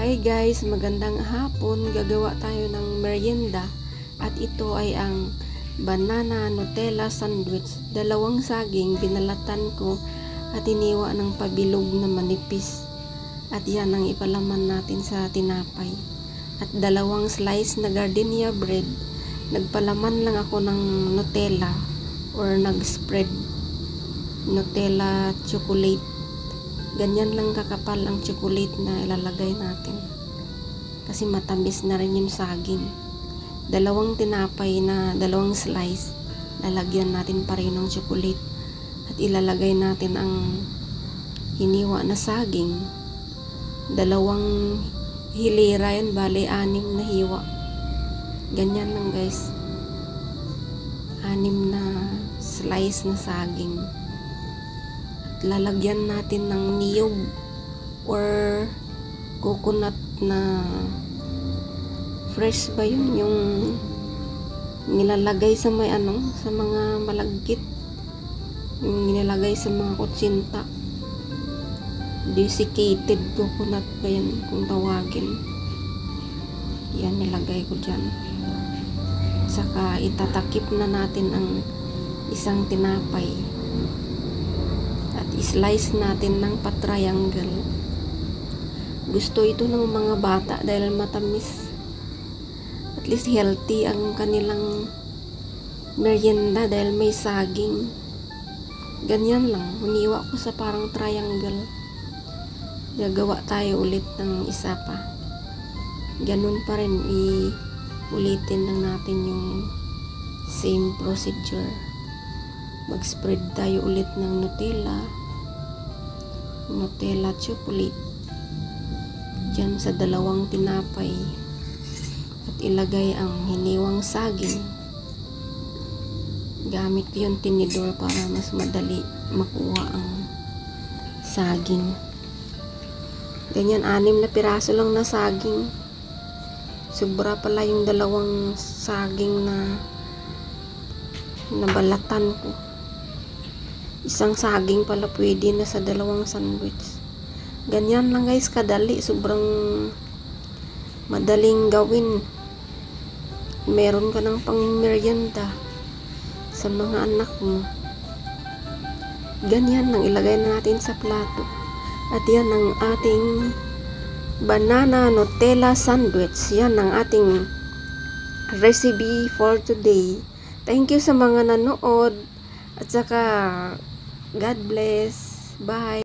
Hi guys, magandang hapon. Gagawa tayo ng merienda at ito ay ang banana Nutella sandwich. Dalawang saging binalatan ko at iniwa ng pabilog na manipis. At yan ang ipalaman natin sa tinapay. At dalawang slice na gardenia bread. Nagpalaman lang ako ng Nutella or nag-spread Nutella chocolate. Ganyan lang kakapal ang chocolate na ilalagay natin. Kasi matamis na rin yung saging. Dalawang tinapay na dalawang slice. Lalagyan natin pa rin ng chocolate. At ilalagay natin ang hiniwa na saging. Dalawang hilera yan. Bale, 6 na hiwa. Ganyan lang guys. 6 na slice na saging. Lalagyan natin ng niyog or coconut na fresh ba yun, yung nilalagay sa may sa mga malagkit, yung nilalagay sa mga kutsinta, desiccated coconut ba yan kung tawagin. Yan, nilagay ko dyan. Saka itatakip na natin ang isang tinapay. I-slice natin ng pa-triangle. Gusto ito ng mga bata dahil matamis. At least healthy ang kanilang merienda dahil may saging. Ganyan lang. Huniwa ko sa parang triangle. Gagawa tayo ulit ng isa pa. Ganun pa rin. Ulitin lang natin yung same procedure. Mag-spread tayo ulit ng Nutella chocolate dyan sa dalawang tinapay at ilagay ang hiniwang saging. Gamit ko yung tinidor para mas madali makuha ang saging. Ganyan, 6 na piraso lang na saging. Sobra pala yung dalawang saging na nabalatan ko. Isang saging pala pwede na sa dalawang sandwich. Ganyan lang guys, kadali. Sobrang madaling gawin. Meron ka ng pang merienda sa mga anak mo. Ganyan lang, ilagay na natin sa plato. At yan ang ating banana Nutella sandwich. Yan ang ating recipe for today. Thank you sa mga nanood. At saka God bless. Bye.